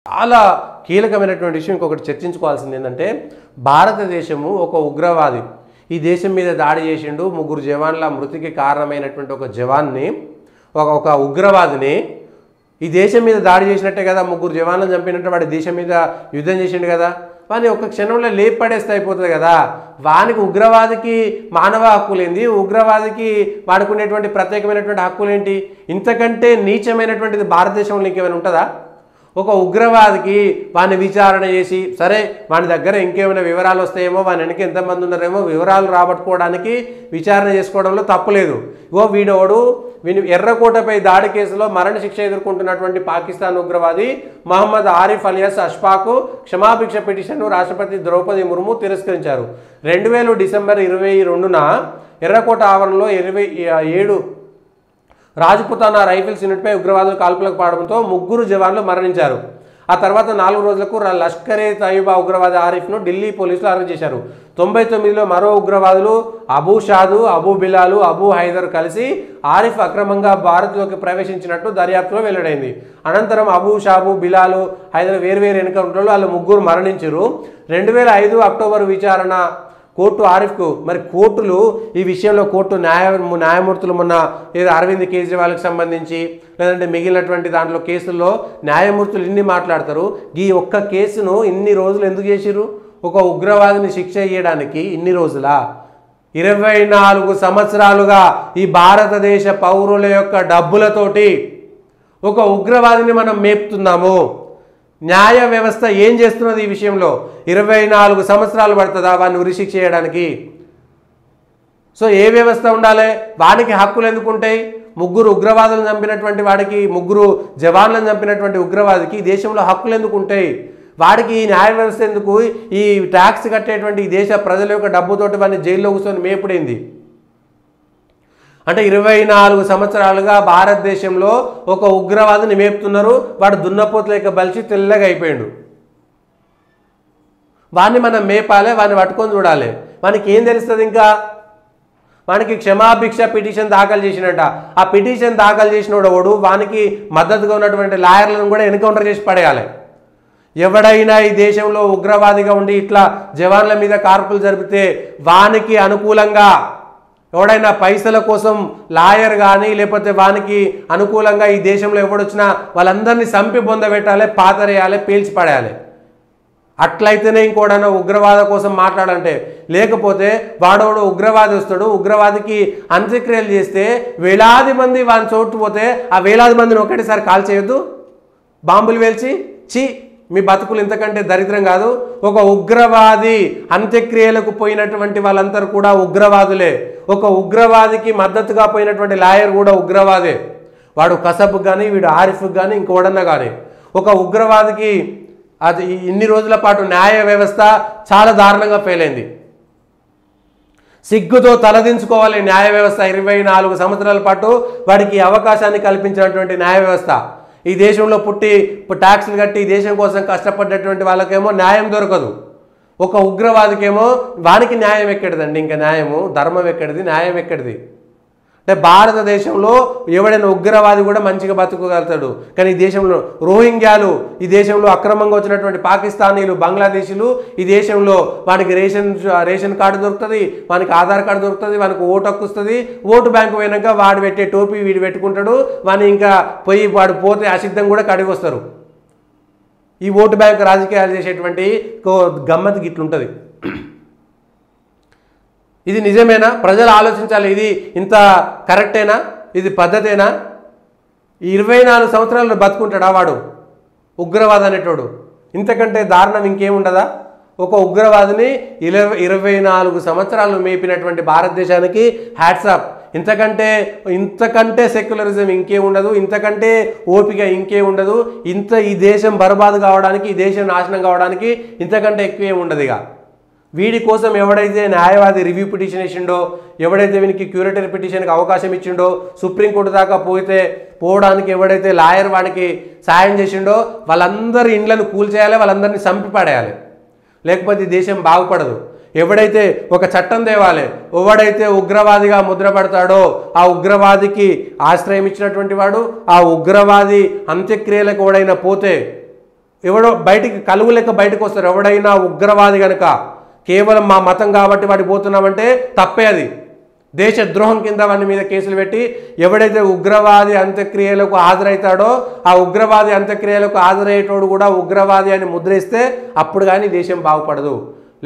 చాలా కీలకమైనటువంటి విషయం ఇంకొకటి చర్చించుకోవాల్సింది ఏంటంటే భారతదేశము ఒక ఉగ్రవాది ఈ దేశం మీద దాడి చేసిండు ముగ్గురు జవాన్ల మృతికి కారణమైనటువంటి ఒక జవాన్ని ఒక ఉగ్రవాదిని ఈ దేశం మీద దాడి చేసినట్టే కదా ముగ్గురు జవాన్లను చంపినట్టు వాడి దేశం మీద యుద్ధం చేసిండు కదా వాని ఒక క్షణంలో లేపడేస్తే అయిపోతుంది కదా వానికి ఉగ్రవాదికి మానవ హక్కులేంది ఉగ్రవాదికి వాడుకునేటువంటి ప్రత్యేకమైనటువంటి హక్కులేంటి ఇంతకంటే నీచమైనటువంటిది భారతదేశంలో ఇంకేమైనా ఉంటుందా ఒక ఉగ్రవాదికి వాని విచారణ చేసి సరే వాని దగ్గర ఇంకేమైనా వివరాలు వస్తాయేమో వాని వెనక ఎంతమంది ఉన్నారేమో వివరాలు రాబట్టుకోవడానికి విచారణ చేసుకోవడంలో తప్పులేదు వీడోడు ఎర్రకోటపై దాడి కేసులో మరణశిక్ష ఎదుర్కొంటున్నటువంటి పాకిస్తాన్ ఉగ్రవాది మహమ్మద్ ఆరిఫ్ అలియాస్ అష్ఫాకు క్షమాభిక్ష పిటిషన్ను రాష్ట్రపతి ద్రౌపది ముర్ము తిరస్కరించారు 2000 డిసెంబర్ 22న ఎర్రకోట ఆవరణలో 27 రాజ్పుతానా రైఫిల్స్ యూనిట్పై ఉగ్రవాదులు కాల్పులకు పాడడంతో ముగ్గురు జవాన్లు మరణించారు ఆ తర్వాత 4 రోజులకు లష్కరే తయ్యబా ఉగ్రవాది ఆరిఫ్ను ఢిల్లీ పోలీసులు అరెస్ట్ చేశారు 99లో మరో ఉగ్రవాదులు అబూ షాదు అబూ బిలాలు అబూ హైదర్ కలిసి ఆరిఫ్ అక్రమంగా భారత్లోకి ప్రవేశించినట్టు దర్యాప్తులో వెల్లడైంది అనంతరం అబూ షాబు బిలాలు హైదర్ వేర్వేరు ఎన్కౌంటర్లో వాళ్ళు ముగ్గురు మరణించారు 2005 అక్టోబర్ విచారణ కోర్టు ఆరిఫ్కు మరి కోర్టులు ఈ విషయంలో కోర్టు న్యాయమూర్తులు మొన్న ఏదో అరవింద్ కేజ్రీవాల్కి సంబంధించి లేదంటే మిగిలినటువంటి దాంట్లో కేసుల్లో న్యాయమూర్తులు ఇన్ని మాట్లాడతారు ఈ ఒక్క కేసును ఇన్ని రోజులు ఎందుకు చేసిరు ఒక ఉగ్రవాదిని శిక్ష చేయడానికి ఇన్ని రోజులా 24 సంవత్సరాలుగా ఈ భారతదేశ పౌరుల యొక్క డబ్బులతోటి ఒక ఉగ్రవాదిని మనం మేపుతున్నాము న్యాయ వ్యవస్థ ఏం చేస్తున్నది ఈ విషయంలో 24 సంవత్సరాలు పడుతుందా వాడిని ఉరిశిక్ష చేయడానికి సో ఏ వ్యవస్థ ఉండాలి వానికి హక్కులు ఎందుకు ఉంటాయి ముగ్గురు ఉగ్రవాదులను చంపినటువంటి వాడికి ముగ్గురు జవాన్లను చంపినటువంటి ఉగ్రవాదికి దేశంలో హక్కులు ఎందుకు ఉంటాయి వాడికి ఈ న్యాయ వ్యవస్థ ఎందుకు ఈ ట్యాక్స్ కట్టేటువంటి ఈ దేశ ప్రజల యొక్క డబ్బుతోటి వాడిని జైల్లో కూర్చొని మేపుడైంది అంటే 24 సంవత్సరాలుగా భారతదేశంలో ఒక ఉగ్రవాదిని మేపుతున్నారు వాడు దున్నపోతులేక బలిచి తెల్లగా అయిపోయాడు వాడిని మనం మేపాలి వాడిని పట్టుకొని చూడాలి వానికి ఏం తెలుస్తుంది ఇంకా వానికి క్షమాభిక్ష పిటిషన్ దాఖలు చేసినట్ట ఆ పిటిషన్ దాఖలు చేసినోడు వానికి మద్దతుగా ఉన్నటువంటి లాయర్లను కూడా ఎన్కౌంటర్ చేసి పడేయాలి ఎవడైనా ఈ దేశంలో ఉగ్రవాదిగా ఉండి ఇట్లా జవాన్ల మీద కార్పులు జరిపితే వానికి అనుకూలంగా ఎవడైనా పైసల కోసం లాయర్ కానీ లేకపోతే వానికి అనుకూలంగా ఈ దేశంలో ఎవడొచ్చినా వాళ్ళందరినీ చంపి బొందబెట్టాలి పాతరేయాలి పేల్చి పడేయాలి అట్లయితేనే ఇంకోడైనా ఉగ్రవాద కోసం మాట్లాడంటే లేకపోతే వాడోడు ఉగ్రవాది వస్తాడు ఉగ్రవాదికి అంత్యక్రియలు చేస్తే వేలాది మంది వాని చోటు పోతే ఆ వేలాది మందిని ఒకటేసారి కాల్ చేయొద్దు బాంబులు వేల్చి మీ బతుకులు ఇంతకంటే దరిద్రం కాదు ఒక ఉగ్రవాది అంత్యక్రియలకు పోయినటువంటి వాళ్ళందరూ కూడా ఉగ్రవాదులే ఒక ఉగ్రవాదికి మద్దతుగా పోయినటువంటి లాయర్ కూడా ఉగ్రవాదే వాడు కసబ్కు కానీ వీడు ఆరిఫ్కి కానీ ఇంకోడన్నా కానీ ఒక ఉగ్రవాదికి అది ఇన్ని రోజుల పాటు న్యాయ వ్యవస్థ చాలా దారుణంగా ఫెయిల్ అయింది సిగ్గుతో తలదించుకోవాలి న్యాయ వ్యవస్థ 24 సంవత్సరాల పాటు వాడికి అవకాశాన్ని కల్పించినటువంటి న్యాయ వ్యవస్థ ఈ దేశంలో పుట్టి ట్యాక్స్లు కట్టి ఈ దేశం కోసం కష్టపడ్డటువంటి వాళ్ళకేమో న్యాయం దొరకదు ఒక ఉగ్రవాదికేమో వానికి న్యాయం ఎక్కడిదండి ఇంకా న్యాయము ధర్మం ఎక్కడిది న్యాయం ఎక్కడిది అంటే భారతదేశంలో ఎవడైనా ఉగ్రవాది కూడా మంచిగా బతుకోగలుగుతాడు కానీ ఈ దేశంలో రోహింగ్యాలు ఈ దేశంలో అక్రమంగా వచ్చినటువంటి పాకిస్తానీలు బంగ్లాదేశీలు ఈ దేశంలో వానికి రేషన్ కార్డు దొరుకుతుంది వానికి ఆధార్ కార్డు దొరుకుతుంది వానికి ఓటు హక్కు వస్తుంది ఓటు బ్యాంకు పోయినాక వాడు పెట్టే టోపీ వీడు పెట్టుకుంటాడు వాని ఇంకా పోయి వాడు పోతే అసిద్ధం కూడా కడిగి వస్తారు ఈ ఓటు బ్యాంకు రాజకీయాలు చేసేటువంటి గమ్మత్ గిట్లుంటుంది ఇది నిజమేనా ప్రజలు ఆలోచించాలి ఇది ఇంత కరెక్టేనా ఇది పద్ధతేనా 24 సంవత్సరాలు బతుకుంటాడా వాడు ఉగ్రవాది అనేటోడు ఇంతకంటే దారుణం ఇంకేముండదా ఒక ఉగ్రవాదిని 24 సంవత్సరాలు మేపినటువంటి భారతదేశానికి హ్యాట్సాప్ ఇంతకంటే సెక్యులరిజం ఇంకేముండదు ఇంతకంటే ఓపిక ఇంకేముండదు ఈ దేశం బర్బాదు కావడానికి ఈ దేశం నాశనం కావడానికి ఇంతకంటే ఎక్కువే ఉండదు ఇక వీడి కోసం ఎవడైతే న్యాయవాది రివ్యూ పిటిషన్ ఇచ్చిండో ఎవడైతే వీనికి క్యూరేటరీ పిటిషన్కి అవకాశం ఇచ్చిండో సుప్రీంకోర్టు దాకా పోవడానికి ఎవడైతే లాయర్ వాడికి సాయం చేసిండో వాళ్ళందరి ఇండ్లను కూల్చేయాలి వాళ్ళందరినీ చంపి పడేయాలి లేకపోతే ఈ దేశం బాగుపడదు ఎవడైతే ఒక చట్టం తేవాలి ఎవడైతే ఉగ్రవాదిగా ముద్రపడతాడో ఆ ఉగ్రవాదికి ఆశ్రయం ఇచ్చినటువంటి వాడు ఆ ఉగ్రవాది అంత్యక్రియలకు ఎవడైనా పోతే ఎవడో బయటికి కలుగు లెక్క బయటకు వస్తారు. ఎవడైనా ఉగ్రవాది కనుక కేవలం మా మతం కాబట్టి వాడికి పోతున్నామంటే తప్పే అది. దేశద్రోహం కింద వాని మీద కేసులు పెట్టి ఎవడైతే ఉగ్రవాది అంత్యక్రియలకు హాజరవుతాడో ఆ ఉగ్రవాది అంత్యక్రియలకు హాజరయ్యేటోడు కూడా ఉగ్రవాది అని ముద్రిస్తే అప్పుడు కానీ దేశం బాగుపడదు.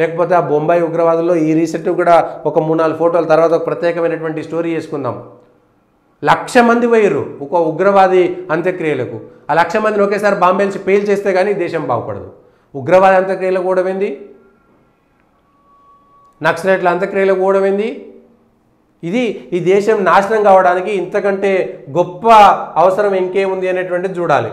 లేకపోతే ఆ బొంబాయి ఉగ్రవాదుల్లో ఈ రీసెంట్ కూడా ఒక 3-4 ఫోటోల తర్వాత ఒక ప్రత్యేకమైనటువంటి స్టోరీ చేసుకుందాం. 1,00,000 మంది పోయారు ఒక ఉగ్రవాది అంత్యక్రియలకు. ఆ 1,00,000 మందిని ఒకేసారి బాంబే నుంచి పేల్ చేస్తే కానీ దేశం బాగుపడదు. ఉగ్రవాది అంత్యక్రియలకు కూడా ఏంది, నక్సలైట్ల అంత్యక్రియలకు కూడా ఏంది. ఇది ఈ దేశం నాశనం కావడానికి ఇంతకంటే గొప్ప అవసరం ఇంకేముంది అనేటువంటిది చూడాలి.